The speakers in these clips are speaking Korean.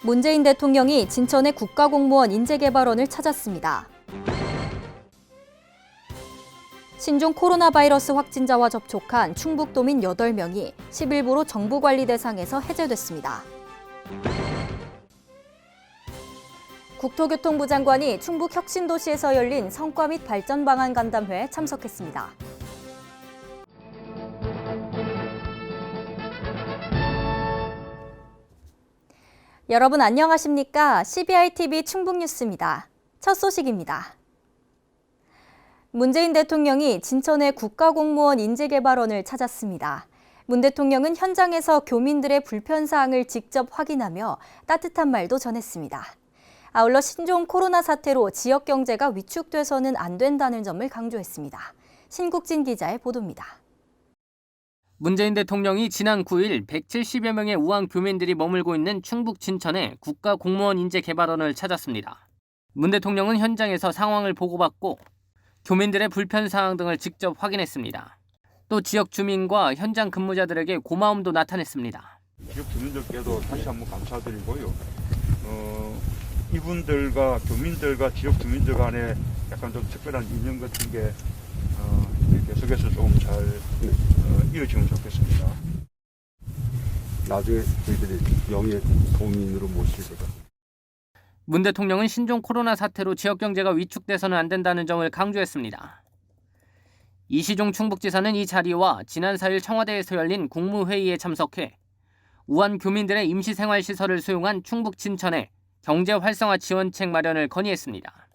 문재인 대통령이 진천의 국가공무원 인재개발원을 찾았습니다. 신종 코로나 바이러스 확진자와 접촉한 충북도민 8명이 10일부로 정부관리 대상에서 해제됐습니다. 국토교통부 장관이 충북 혁신도시에서 열린 성과 및 발전 방안 간담회에 참석했습니다. 여러분 안녕하십니까? CBI-TV 충북뉴스입니다. 첫 소식입니다. 문재인 대통령이 진천의 국가공무원 인재개발원을 찾았습니다. 문 대통령은 현장에서 교민들의 불편사항을 직접 확인하며 따뜻한 말도 전했습니다. 아울러 신종 코로나 사태로 지역 경제가 위축돼서는 안 된다는 점을 강조했습니다. 신국진 기자의 보도입니다. 문재인 대통령이 지난 9일 170여 명의 우한 교민들이 머물고 있는 충북 진천의 국가공무원 인재개발원을 찾았습니다. 문 대통령은 현장에서 상황을 보고받고 교민들의 불편사항 등을 직접 확인했습니다. 또 지역 주민과 현장 근무자들에게 고마움도 나타냈습니다. 지역 주민들께도 다시 한번 감사드리고요. 이분들과 교민들과 지역 주민들 간에 약간 좀 특별한 인연 같은 게 계속해서 조금 잘 이어지면 좋겠습니다. 나중에 저희들이 명예 도민으로 모실 것 같습니다. 문 대통령은 신종 코로나 사태로 지역 경제가 위축돼서는 안 된다는 점을 강조했습니다. 이시종 충북지사는 이 자리와 지난 4일 청와대에서 열린 국무회의에 참석해 우한 교민들의 임시생활시설을 수용한 충북 진천의 경제 활성화 지원책 마련을 건의했습니다.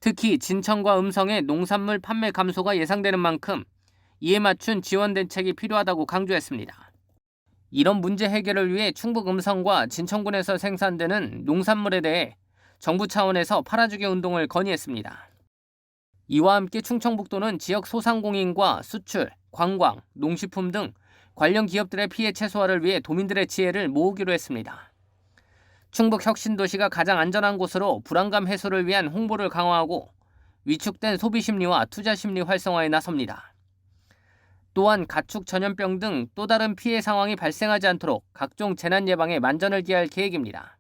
특히 진천과 음성의 농산물 판매 감소가 예상되는 만큼 이에 맞춘 지원 대책이 필요하다고 강조했습니다. 이런 문제 해결을 위해 충북 음성과 진천군에서 생산되는 농산물에 대해 정부 차원에서 팔아주기 운동을 건의했습니다. 이와 함께 충청북도는 지역 소상공인과 수출, 관광, 농식품 등 관련 기업들의 피해 최소화를 위해 도민들의 지혜를 모으기로 했습니다. 충북 혁신도시가 가장 안전한 곳으로 불안감 해소를 위한 홍보를 강화하고 위축된 소비심리와 투자심리 활성화에 나섭니다. 또한 가축 전염병 등 또 다른 피해 상황이 발생하지 않도록 각종 재난 예방에 만전을 기할 계획입니다.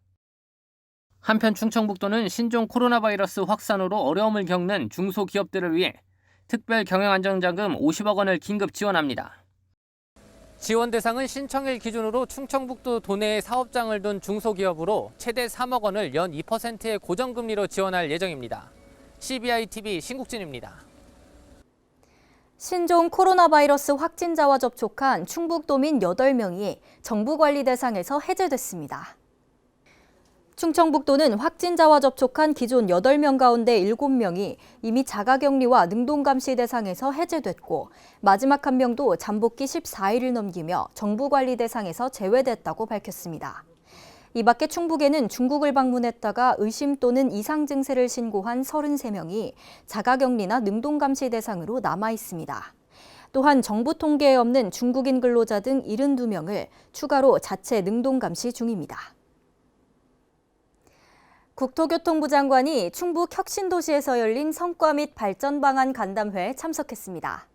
한편 충청북도는 신종 코로나 바이러스 확산으로 어려움을 겪는 중소기업들을 위해 특별 경영안정자금 50억 원을 긴급 지원합니다. 지원 대상은 신청일 기준으로 충청북도 도내에 사업장을 둔 중소기업으로 최대 3억 원을 연 2%의 고정금리로 지원할 예정입니다. CBI-TV 신국진입니다. 신종 코로나 바이러스 확진자와 접촉한 충북도민 8명이 정부관리 대상에서 해제됐습니다. 충청북도는 확진자와 접촉한 기존 8명 가운데 7명이 이미 자가격리와 능동감시 대상에서 해제됐고 마지막 1명도 잠복기 14일을 넘기며 정부관리 대상에서 제외됐다고 밝혔습니다. 이 밖에 충북에는 중국을 방문했다가 의심 또는 이상 증세를 신고한 33명이 자가격리나 능동감시 대상으로 남아 있습니다. 또한 정부 통계에 없는 중국인 근로자 등 72명을 추가로 자체 능동감시 중입니다. 국토교통부 장관이 충북 혁신도시에서 열린 성과 및 발전 방안 간담회에 참석했습니다.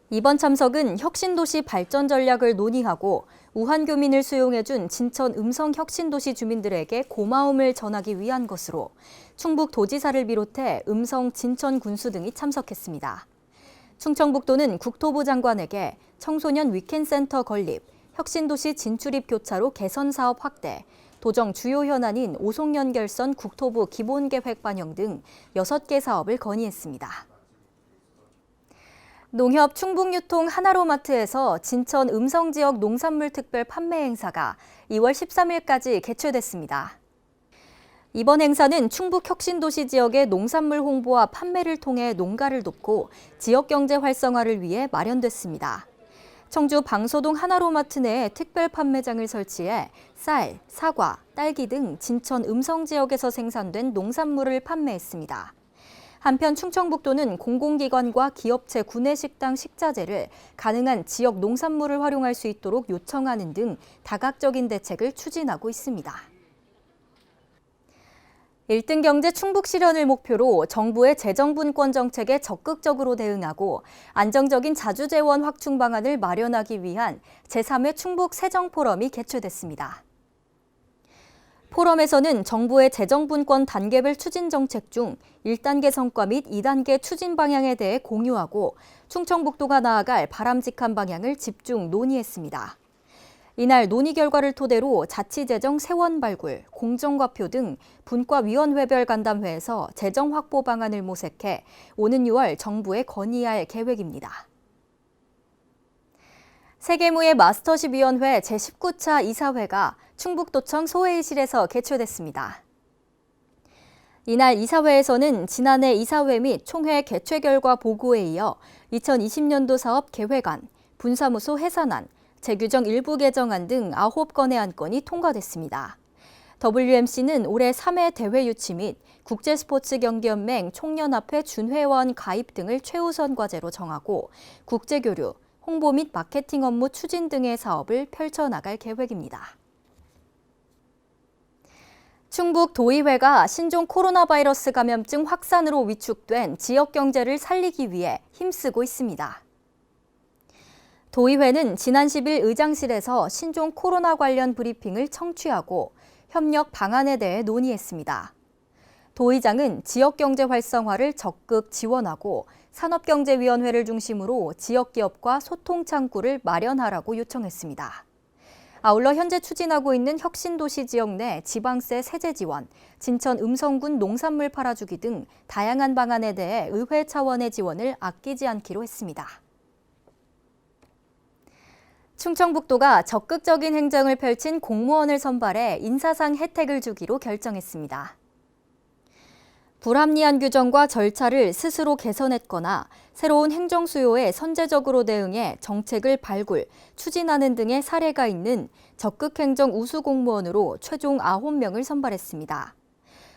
이번 참석은 혁신도시 발전 전략을 논의하고 우한 교민을 수용해준 진천 음성 혁신도시 주민들에게 고마움을 전하기 위한 것으로 충북 도지사를 비롯해 음성 진천 군수 등이 참석했습니다. 충청북도는 국토부 장관에게 청소년 위켄센터 건립, 혁신도시 진출입 교차로 개선 사업 확대, 도정 주요 현안인 오송연결선 국토부 기본계획 반영 등 6개 사업을 건의했습니다. 농협 충북유통 하나로마트에서 진천 음성지역 농산물 특별 판매 행사가 2월 13일까지 개최됐습니다. 이번 행사는 충북 혁신도시 지역의 농산물 홍보와 판매를 통해 농가를 돕고 지역 경제 활성화를 위해 마련됐습니다. 청주 방소동 하나로마트 내에 특별 판매장을 설치해 쌀, 사과, 딸기 등 진천 음성 지역에서 생산된 농산물을 판매했습니다. 한편 충청북도는 공공기관과 기업체 구내식당 식자재를 가능한 지역 농산물을 활용할 수 있도록 요청하는 등 다각적인 대책을 추진하고 있습니다. 1등 경제 충북 실현을 목표로 정부의 재정분권 정책에 적극적으로 대응하고 안정적인 자주재원 확충 방안을 마련하기 위한 제3회 충북 세정포럼이 개최됐습니다. 포럼에서는 정부의 재정분권 단계별 추진 정책 중 1단계 성과 및 2단계 추진 방향에 대해 공유하고 충청북도가 나아갈 바람직한 방향을 집중 논의했습니다. 이날 논의 결과를 토대로 자치재정 세원 발굴, 공정과표 등 분과위원회별 간담회에서 재정 확보 방안을 모색해 오는 6월 정부에 건의할 계획입니다. 세계무예 마스터십위원회 제19차 이사회가 충북도청 소회의실에서 개최됐습니다. 이날 이사회에서는 지난해 이사회 및 총회 개최 결과 보고에 이어 2020년도 사업 계획안, 분사무소 해산안, 재규정 일부 개정안 등 9건의 안건이 통과됐습니다. WMC는 올해 3회 대회 유치 및 국제스포츠경기연맹 총연합회 준회원 가입 등을 최우선 과제로 정하고 국제교류, 홍보 및 마케팅 업무 추진 등의 사업을 펼쳐나갈 계획입니다. 충북 도의회가 신종 코로나 바이러스 감염증 확산으로 위축된 지역 경제를 살리기 위해 힘쓰고 있습니다. 도의회는 지난 10일 의장실에서 신종 코로나 관련 브리핑을 청취하고 협력 방안에 대해 논의했습니다. 도의장은 지역경제 활성화를 적극 지원하고 산업경제위원회를 중심으로 지역기업과 소통 창구를 마련하라고 요청했습니다. 아울러 현재 추진하고 있는 혁신도시 지역 내 지방세 세제 지원, 진천 음성군 농산물 팔아주기 등 다양한 방안에 대해 의회 차원의 지원을 아끼지 않기로 했습니다. 충청북도가 적극적인 행정을 펼친 공무원을 선발해 인사상 혜택을 주기로 결정했습니다. 불합리한 규정과 절차를 스스로 개선했거나 새로운 행정 수요에 선제적으로 대응해 정책을 발굴, 추진하는 등의 사례가 있는 적극행정 우수 공무원으로 최종 9명을 선발했습니다.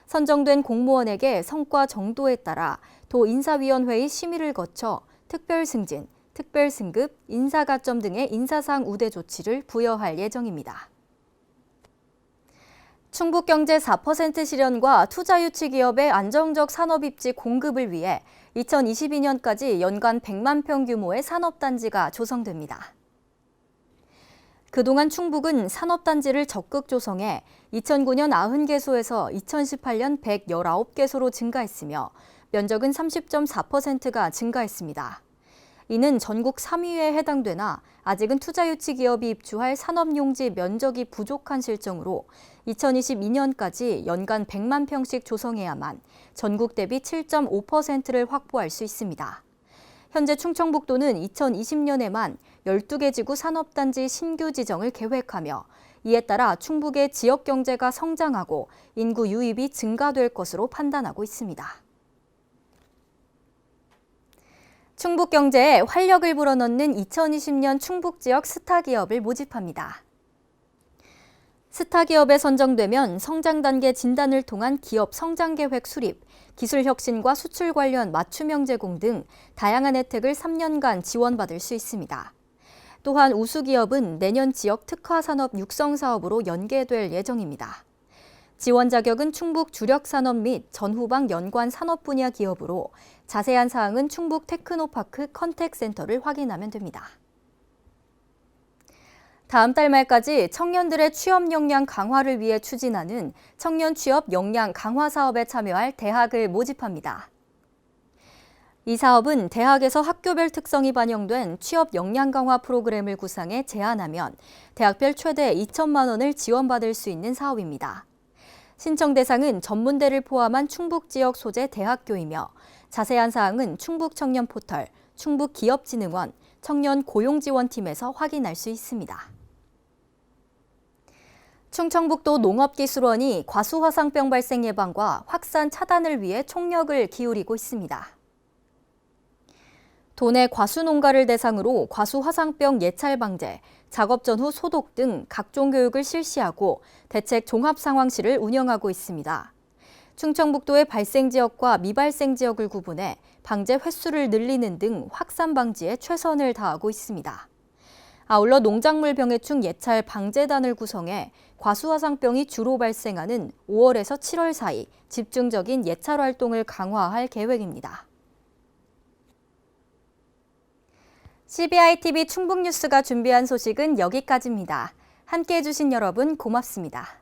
선정된 공무원에게 성과 정도에 따라 도 인사위원회의 심의를 거쳐 특별승진, 특별승급, 인사가점 등의 인사상 우대 조치를 부여할 예정입니다. 충북경제 4% 실현과 투자유치 기업의 안정적 산업입지 공급을 위해 2022년까지 연간 100만 평 규모의 산업단지가 조성됩니다. 그동안 충북은 산업단지를 적극 조성해 2009년 90개소에서 2018년 119개소로 증가했으며 면적은 30.4%가 증가했습니다. 이는 전국 3위에 해당되나 아직은 투자유치 기업이 입주할 산업용지 면적이 부족한 실정으로 2022년까지 연간 100만 평씩 조성해야만 전국 대비 7.5%를 확보할 수 있습니다. 현재 충청북도는 2020년에만 12개 지구 산업단지 신규 지정을 계획하며 이에 따라 충북의 지역경제가 성장하고 인구 유입이 증가될 것으로 판단하고 있습니다. 충북 경제에 활력을 불어넣는 2020년 충북 지역 스타 기업을 모집합니다. 스타 기업에 선정되면 성장 단계 진단을 통한 기업 성장 계획 수립, 기술 혁신과 수출 관련 맞춤형 제공 등 다양한 혜택을 3년간 지원받을 수 있습니다. 또한 우수 기업은 내년 지역 특화 산업 육성 사업으로 연계될 예정입니다. 지원 자격은 충북 주력 산업 및 전후방 연관 산업 분야 기업으로 자세한 사항은 충북 테크노파크 컨택센터를 확인하면 됩니다. 다음 달 말까지 청년들의 취업 역량 강화를 위해 추진하는 청년 취업 역량 강화 사업에 참여할 대학을 모집합니다. 이 사업은 대학에서 학교별 특성이 반영된 취업 역량 강화 프로그램을 구상해 제안하면 대학별 최대 2천만 원을 지원받을 수 있는 사업입니다. 신청 대상은 전문대를 포함한 충북 지역 소재 대학교이며 자세한 사항은 충북 청년 포털, 충북기업진흥원, 청년 고용지원팀에서 확인할 수 있습니다. 충청북도 농업기술원이 과수화상병 발생 예방과 확산 차단을 위해 총력을 기울이고 있습니다. 도내 과수농가를 대상으로 과수화상병 예찰 방제, 작업 전후 소독 등 각종 교육을 실시하고 대책 종합상황실을 운영하고 있습니다. 충청북도의 발생 지역과 미발생 지역을 구분해 방제 횟수를 늘리는 등 확산 방지에 최선을 다하고 있습니다. 아울러 농작물 병해충 예찰 방제단을 구성해 과수화상병이 주로 발생하는 5월에서 7월 사이 집중적인 예찰 활동을 강화할 계획입니다. CBI-TV 충북뉴스가 준비한 소식은 여기까지입니다. 함께해 주신 여러분 고맙습니다.